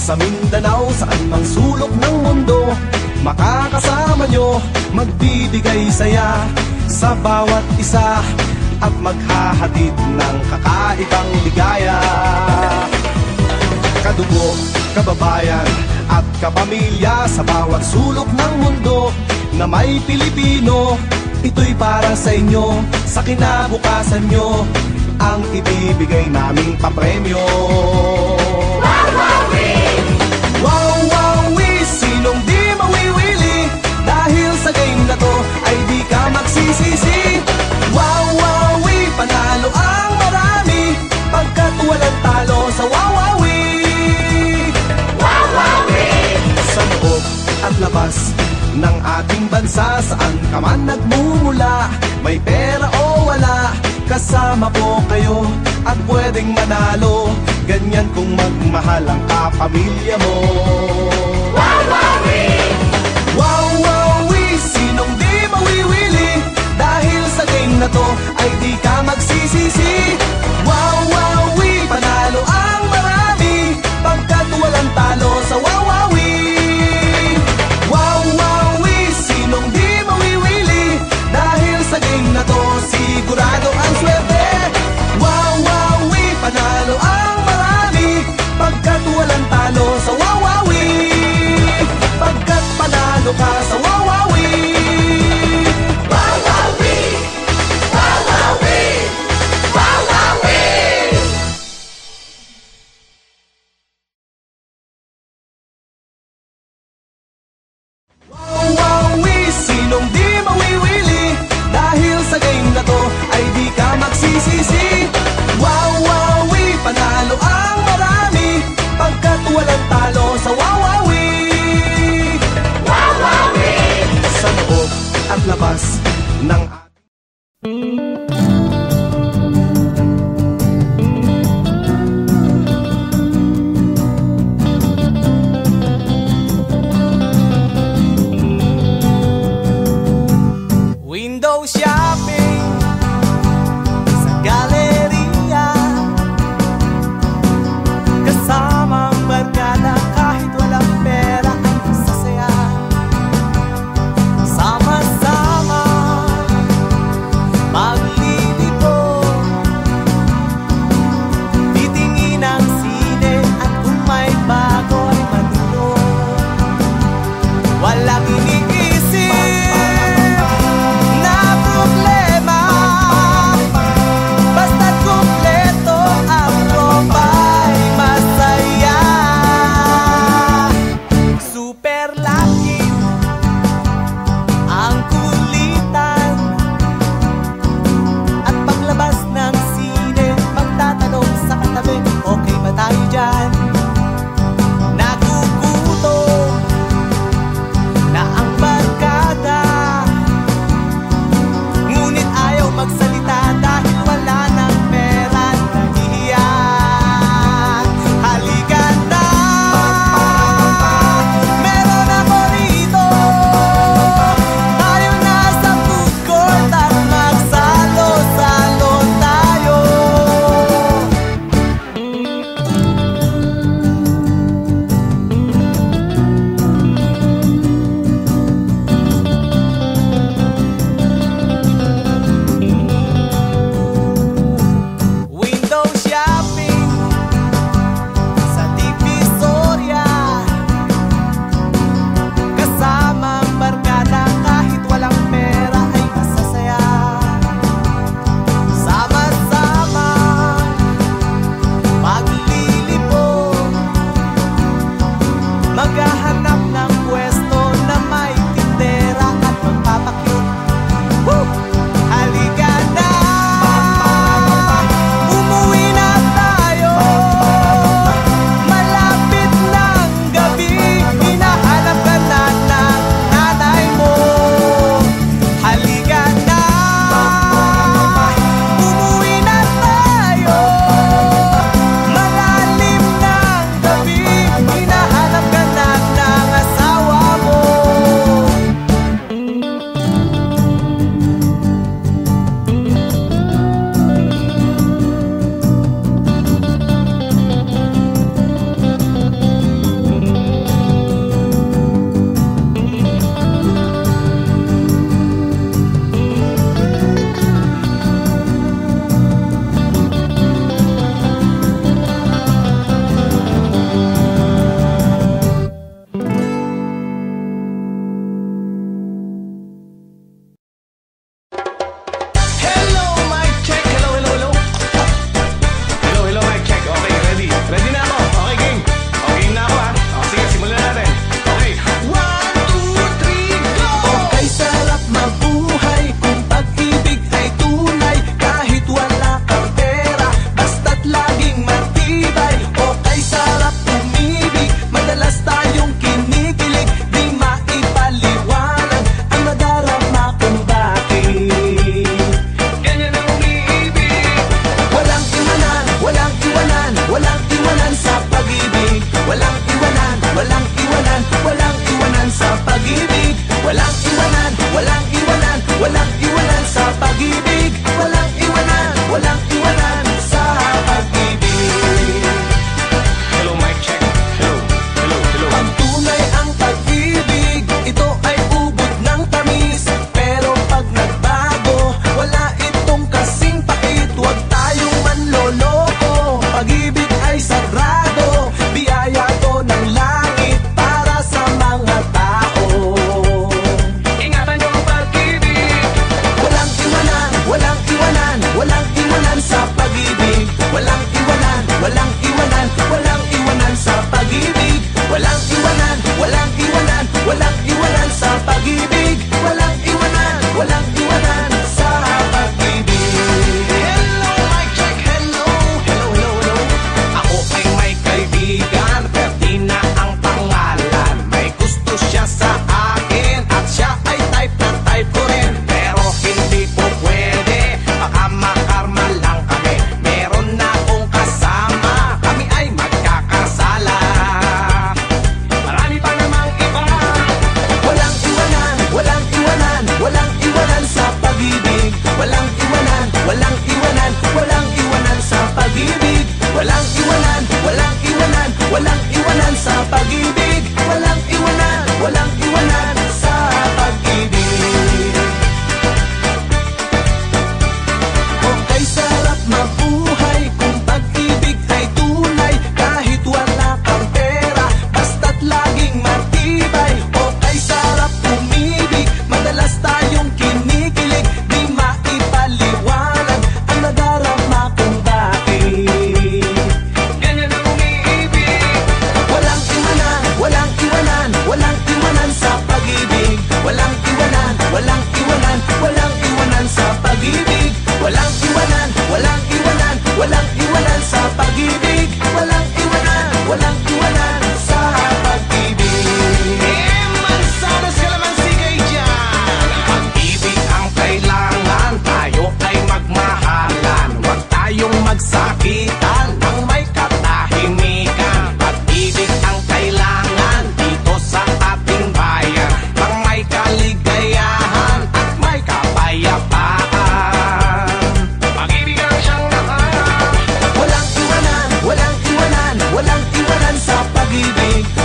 sa Mindanao, saan mang sulok ng mundo, makakasama nyo, magbibigay saya sa bawat isa at maghahatid ng kakaibang ligaya. Kadugo, kababayan at kapamilya sa bawat sulok ng mundo na may Pilipino, ito'y para sa inyo, sa kinabukasan nyo, ang ibibigay naming papremyo. Wawawi, sinong di mawiwili, dahil sa game na to ay di ka magsisisi. Wawawi, panalo ang marami, pagkat walang talo sa Wawawi. Wawawi! Sa loob at labas ng ating bansa, saan ka man nagmumula, may pera o wala, kasama po kayo at pwedeng manalo. Ganyan kung magmahal ang kapamilya mo. Wawawi! Wawawi, sinong di mawiwili, dahil sa game na to ay di ka magsisisi. Wawawi, panalo ang marami, pagkat walang talo sa Wawawi. Wawawi, sinong di mawiwili, dahil sa game na to sigurado ang swerte. Wawawi, panalo ang marami, pagkat walang talo sa Wawawi.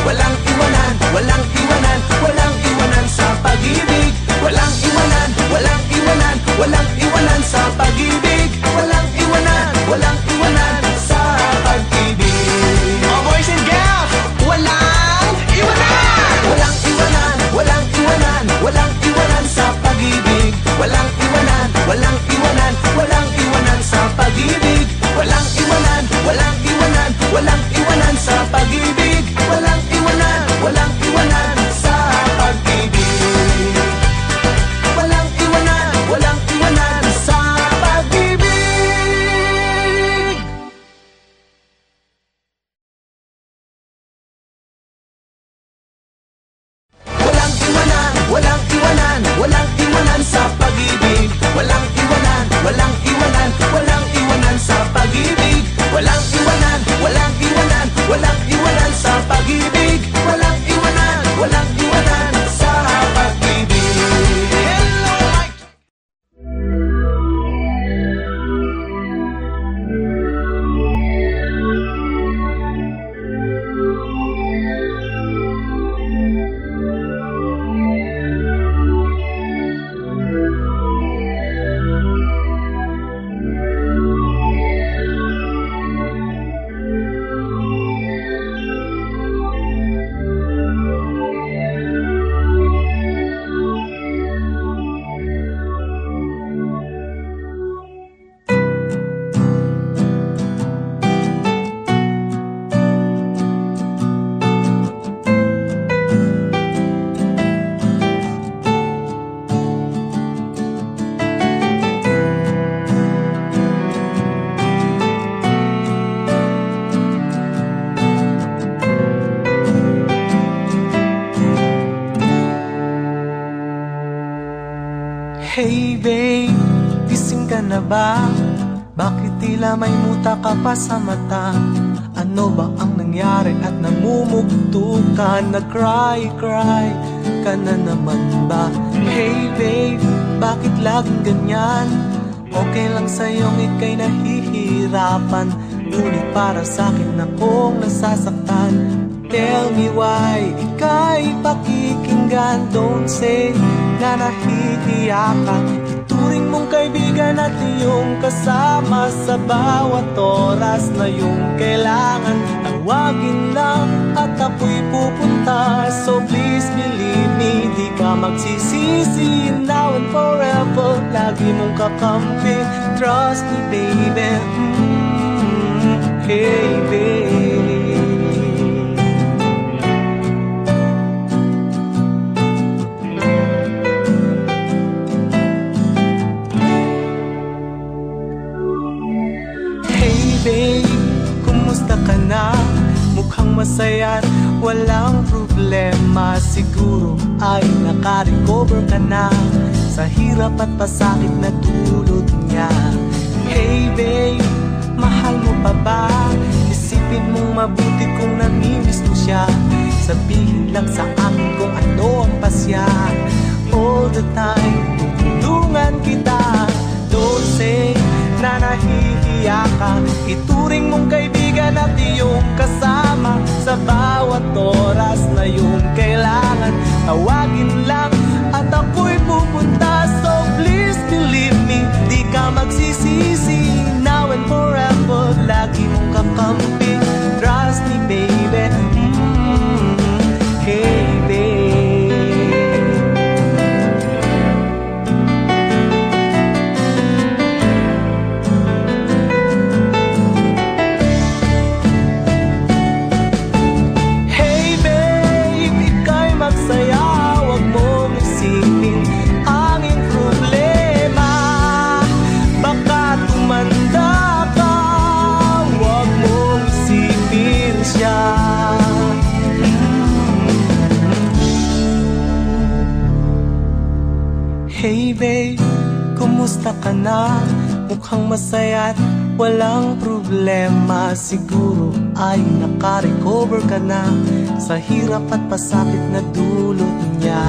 walang iwanan, walang iwanan, walang iwanan sa pag-ibig. Walang iwanan, walang iwanan, walang iwanan sa pag-ibig. Walang iwanan, walang iwanan sa pag-ibig. Mga boys and girls, walang iwanan! Walang iwanan, walang iwanan, walang iwanan sa pag-ibig. Walang iwanan, walang iwanan, walang iwanan sa pag-ibig. Walang iwanan, walang iwanan, walang iwanan sa pag-ibig. Walang iwanan, walang iwanan sa pag-ibig. Walang iwanan, walang iwanan sa pag-ibig. Walang iwanan, walang iwanan, walang iwanan sa pag-ibig. Walang iwanan, walang iwanan, walang iwanan sa pag-ibig. Walang iwanan, walang iwanan, walang iwanan sa pag-ibig. Walang iwanan, walang iwanan sa pag-ibig. Hey babe, gising ka na ba? Bakit tila may muta ka pa sa mata? Ano ba ang nangyari at namumugto ka? Nag-cry ka na naman ba? Hey babe, bakit laging ganyan? Okay lang sa'yong ika'y nahihirapan, ngunit para sa'kin akong nasasaktan. Tell me why ika'y pakikinggan. Don't say na nahihiya ka. Ituring mong kaibigan at iyong kasama sa bawat oras na iyong kailangan. Tawagin lang at ako'y pupunta. So please believe me, di ka magsisisi. Now and forever, lagi mong kakampi. Trust me baby, hey babe. Babe, kumusta ka na? Mukhang masaya't walang problema. Siguro ay naka-recover ka na sa hirap at pasakit na dulot niya. Hey babe, mahal mo pa ba? Isipin mong mabuti kung namimiss mo siya. Sabihin lang sa akin kung ano ang pasya. All the time, tutulungan kita. Don't say na nahihiya ka. Ituring mong kaibigan at iyong kasama sa bawat oras na iyong kailangan. Tawagin lang at ako'y pupunta. So please believe me, di ka magsisisi. Now and forever, lagi mong kakampi. Trust me baby, hey babe. Hey babe, kumusta ka na? Mukhang masaya't walang problema. Siguro ay naka-recover ka na sa hirap at pasakit na dulot niya.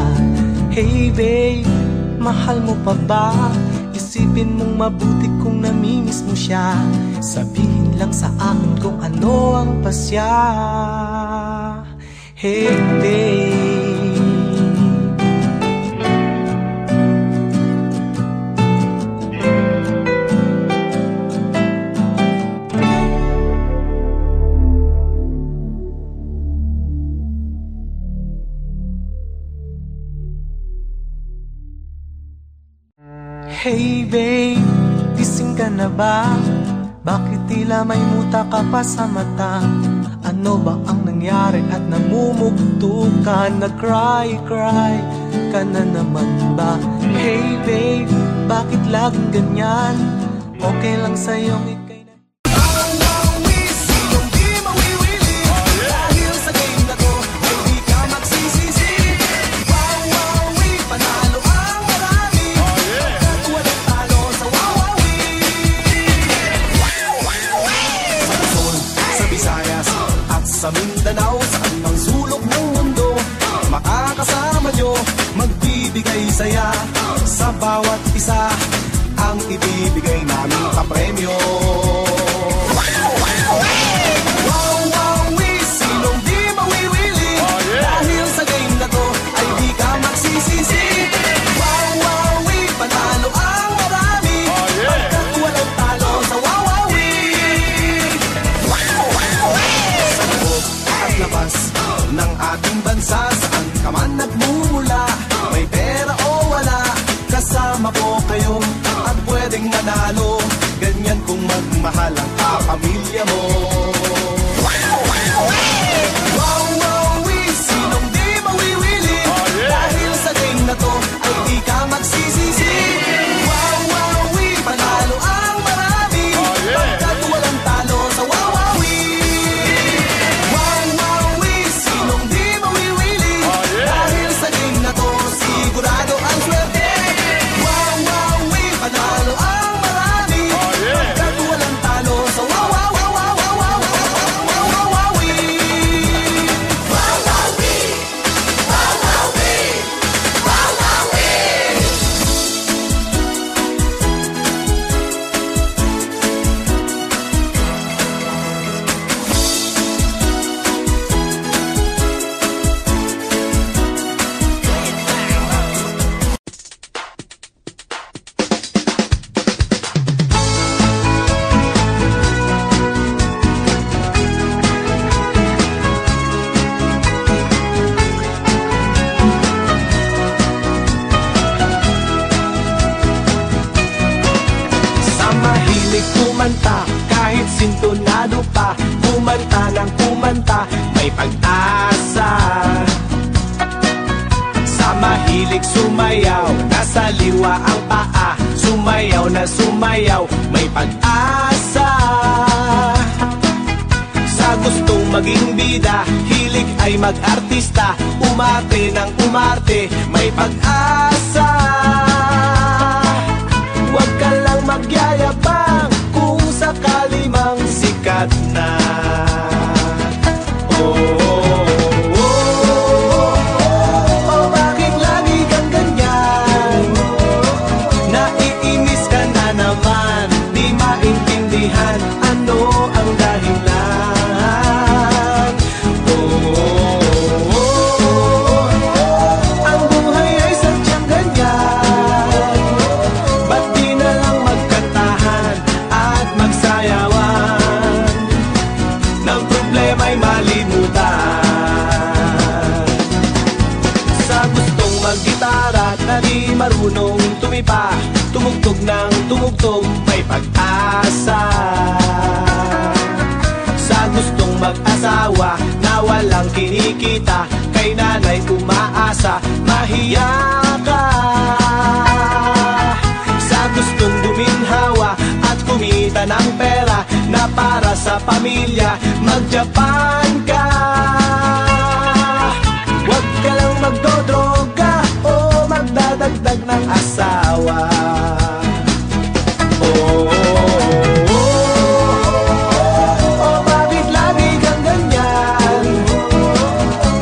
Hey babe, mahal mo pa ba? Isipin mong mabuti kung namimiss mo siya. Sabihin lang sa akin kung ano ang pasya. Hey babe, hey babe, gising ka na ba? Bakit tila may muta ka pa sa mata? Ano ba ang nangyari at namumugto ka? Nag-cry ka na naman ba? Hey babe, bakit laging ganyan? Okay lang sa'yong ikay na... Sinong di mawiwili dahil sa game na to ay di ka magsisisi. Wawawi, panalo ang marami at walang talo sa wawawi. Sa Luzon, sa Visayas at sa Mindanao, saan mang sulok ng mundo, makakasama nyo, magbibigay saya sa bawat isa ang ibibigay naming kapremyo. Wawawi, sinong di mawiwili dahil sa game na to ay di ka magsisisi. Wawawi, panalo ang marami pagkat walang talo sa wawawi. Sa loob at labas ng ating bansa, saan ka man nagmumula, may pera o wala, kasama po kayo at pwedeng manalo. Ganyan kung magmahal ang kapamilya mo. Wawawi, sinong di mawiwili dahil sa game na to ay di ka magsisisi. Wawawi, panalo ang marami pagkat walang talo sa wawawi. Wawawi, sinong di mawiwili dahil sa game na to sigurado ang swerte. Wawawi, panalo ang marami pagkat walang talo sa wawawi. Kumanta, kahit sintonado pa, kumanta ng kumanta, may pag-asa. Sa mahilig sumayaw, nasa liwa ang paa, sumayaw na sumayaw, may pag-asa. Sa gustong maging bida, hilig ay mag-artista, umarte ng umarte, may pag-asa. Huwag ka lang magyayabang kung sakali mang sikat na. Bakit lagi kang ganyan? Naiinis ka na naman, di maintindihan ano ang dahilan. Ang buhay ay sadyang ganyan. Ba't di na lang magkantahan at magsayawan? Nang problema'y malimutan. Sa gustong maggitara na di marunong tumipa, tumugtog ng tumugtog, may pag-asa. Sa gustong mag-asawa na walang kinikita, kay nanay umaasa, mahiya ka. Sa gustong guminhawa at kumita ng pera na para sa pamilya, mag-Japan ka. Huwag ka lang magdodroga o magdadagdag ng asawa. Bakit lagi kang ganyan?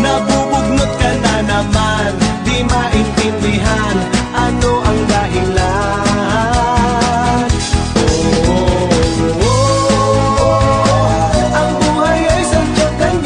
Nabubugnot ka na naman, di maintindihan ano ang dahilan. Ang buhay ay sadyang ganyan.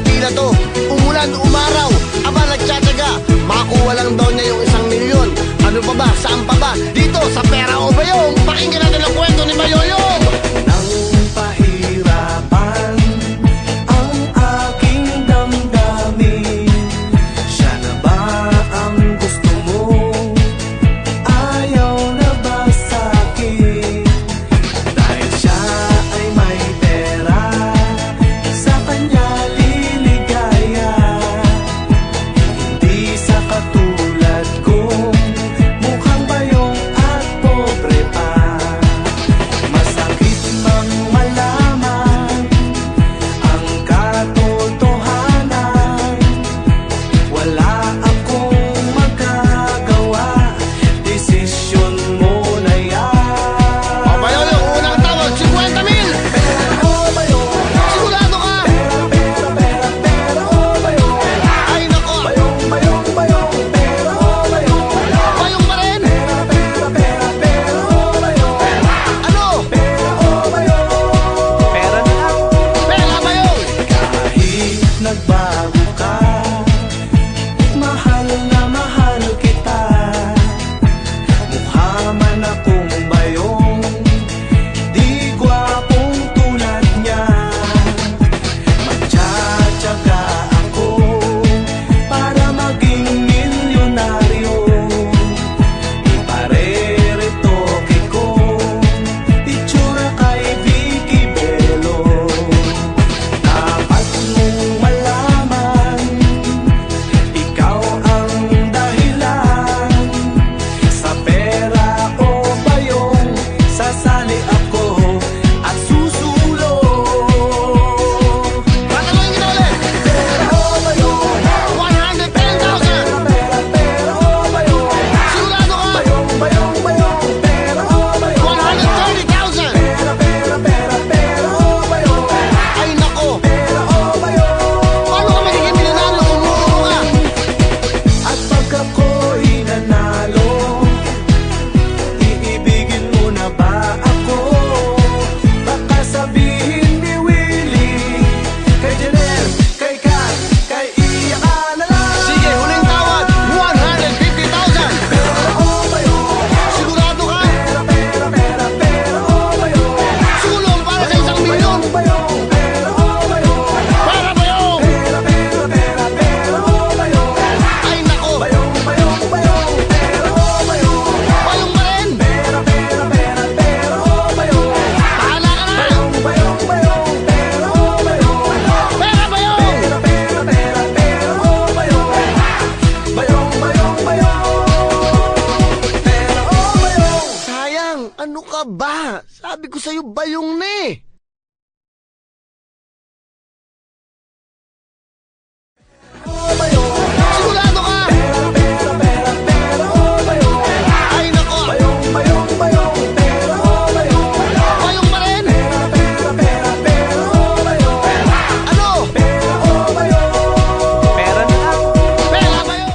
pila to. Umulan, umaraw, aba nagtsatsaga. Makuha lang daw niya yung 1,000,000. Ano pa ba? Saan pa ba? Dito sa Pera o Bayong. Pakinggan natin ang kwento ni Bayoyong. Nang pahirapan ang aking damdamin, siya na ba ang gusto mo? Ayaw na ba sa'kin? Dahil siya ay may pera, sa kanya liligaya. Hindi sa katulad ko, mukhang bayong at pobre pa. Masakit mang malaman ang katotohanan, wala akong magagawa, desisyon mo na yan. O Bayoyong, unang tawag, 50,000. Pera o bayong, Sigurado ka? pera, pera, pera o bayong, Ay nako, bayong, bayong, bayong, pera o bayong, Bayong pa rin. pera, pera, pera, pera o bayong, Ano? pera o bayong, pera na lang. Pera Bayong. Kahit nagbago ka, mahal na mahal kita. Mukha man akong bayong, di gwapong tulad niya. Magtsatsaga ako para maging milyonaryo. Ipareretoke ko itsura kay Vicky Bello. Dapat mong malaman, ikaw ang dahilan. Sa pera o bayong, sasali ako at susulo. Tatanungin kita ulit. Pera o bayong, 110,000. pera, pera o bayong, Sigurado ka? bayong, bayong, bayong, pera o bayong, 130,000. pera, pera, pera, pera o bayong, Ay nako, pera o bayong. paano ka magiging milyonaryo kung muro ka? At pag ako'y nanalo, iibigin mo na ba ako? Baka sabihin ni Willie, kay Janelle, kay Kat, kay Iya ka na lang. Sige, huling tawad, 150,000. Pera o bayong, Sigurado ka? pera, pera, pera, pera o bayong, Sulong para sa 1,000,000. bayong, pera o bayong, Pera Bayong. pera, pera, pera, pera o bayong, Ay nako, bayong, bayong, bayong, pera o bayong, Bayong pa rin. pera, pera, pera, pera o bayong. Bahala ka na. Bayong, bayong, bayong, pera o bayong, Pera Bayong. pera, pera, pera, pera o bayong, bayong, bayong, bayong, pera o bayong. Sayang, ano ka ba? Sabi ko sa'yo, bayong na eh. Sigurado ka? Pera, pera, pera o bayong, Ay nako, bayong, bayong, bayong, pera o bayong, Bayong pa rin. pera, pera, pera o bayong, Ano? pera o bayong, pera na lang. Pera Bayong.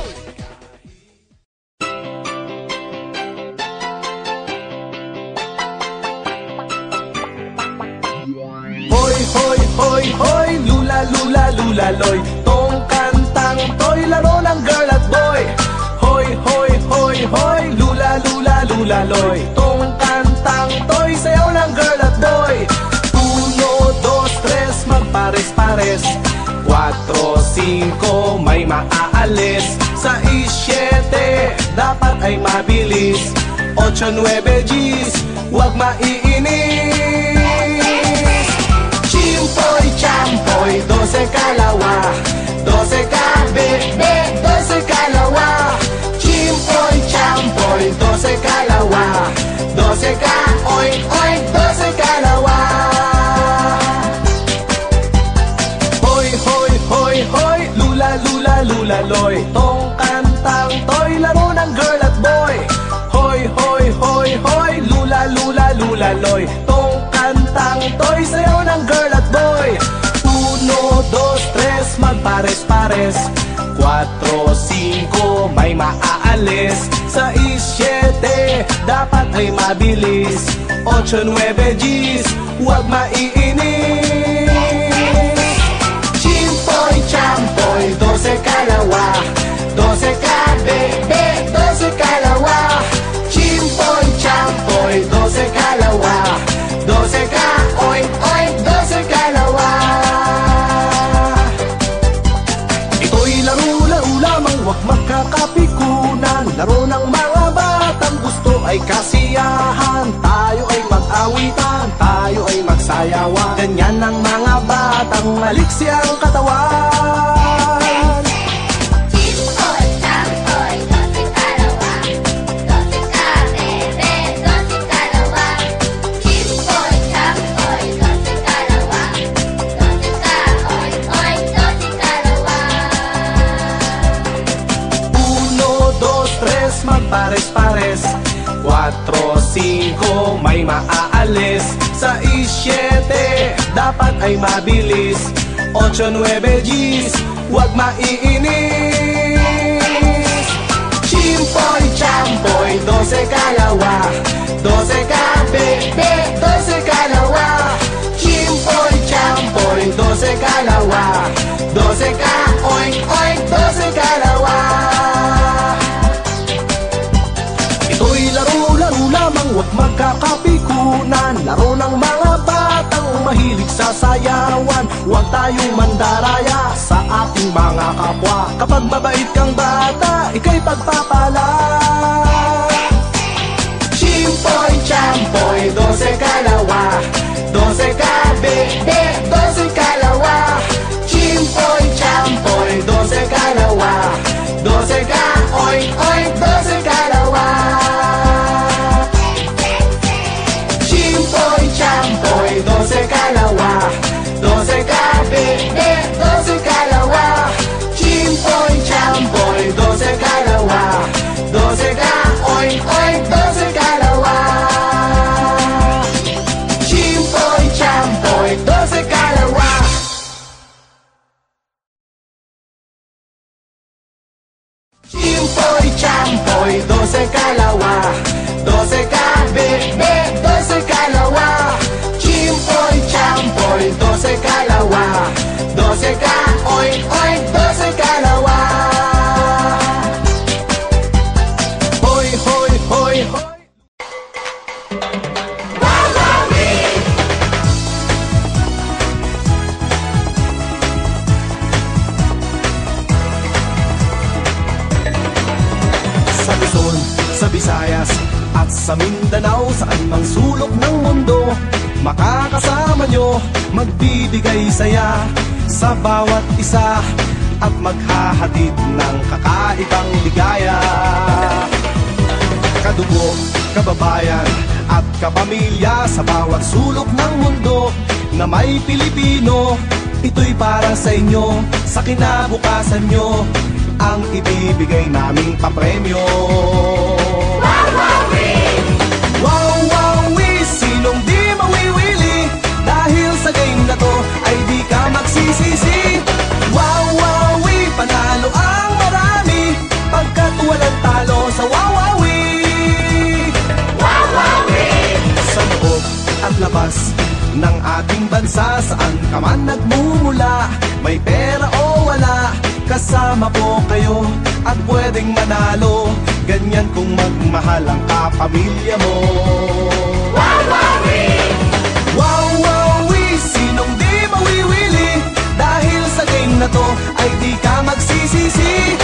Hoy, hoy, hoy, hoy, lula, lula, lula, loy. Tong kantang to'y laro ng girl at boy. Hoy, hoy, hoy, hoy, lula, lula, lula, loy. Tong kantang to'y sayaw ng girl at boy. 1, 2, 3, magpares-pares. 4, 5, may maaalis. 6, 7, dapat ay mabilis. 8, 9, G's, huwag maiinis. Chimpoy, champoy, 12 kalawa, 12 kabe, 12 kalawa. Chimpoy, champoy, 12 kalawa, 12 ka, oink, oink, 12 kalawa. Hoy, hoy, hoy, hoy, lula, lula, lula, loy. Tong kantang to'y laro ng girl at boy. Hoy, hoy, hoy, hoy, lula, lula, lula, loy. Tong kantang to'y sayaw ng girl at boy. 1, 2, 3, magpares-pares. 4, 5, may maaalis. 6, 7, dapat ay mabilis. 8, 9, G's, huwag maiinis. Chimpoy, huwag magkakapikunan. Laro ng mga batang gusto ay kasiyahan. Tayo ay mag-awitan, tayo ay magsayawan. Ganyan ang mga batang maliksi ang katawan. Magpares-pares 4, 5 may maaalis. 6, 7 dapat ay mabilis. 8, 9 Gs huwag maiinis. Chimpoy, champoy 12 kalawa, 12 ka bebe, 12 kalawa. Chimpoy, champoy 12 kalawa, 12 ka oink oink, 12 kalawa. Ito'y laro-laro lamang, huwag magkakapikunan. Laro ng mga batang mahilig sa sayawan. Huwag tayong mandaraya sa ating mga kapwa. Kapag mabait kang bata, ika'y pagpapala. Chimpoy, champoy 12 kalawa, 12 ka bebe, 12 kalawa. Chimpoy, champoy 12 kalawa, 12 ka oink oink, 12 kalawa. Chimpoy, champoy 12 kalawa, 12 ka bebe, 12 kalawa. Chimpoy, champoy 12 kalawa, 12 ka oink oink, 12 kalawa. Chimpoy, champoy 12 kalawa. Chimpoy, champoy 12 kalawa, 12 ka bebe, 12 kalawa. Chimpoy, champoy 12 kalawa, 12 ka oink oink, 12 kalawa. Hoy, hoy, hoy, hoy. Sa Luzon, sa Visayas at sa Mindanao, saan mang sulok ng mundo, makakasama nyo, magbibigay saya sa bawat isa at maghahatid ng kakaibang ligaya. Kadugo, kababayan at kapamilya sa bawat sulok ng mundo na may Pilipino, ito'y para sa inyo, sa kinabukasan nyo, ang ibibigay naming papremyo. Wawawi, sinong di mawiwili, dahil sa game na to ay di ka magsisisi. Wawawi, panalo ang marami, pagkat walang talo sa wawawi. Sa loob at labas ng ating bansa, saan ka man nagmumula, may pera o wala, kasama po kayo at pwedeng manalo. Ganyan kung magmahal ang kapamilya mo. Wawawi! Wawawi! Sinong di mawiwili, dahil sa game na to ay di ka magsisisi.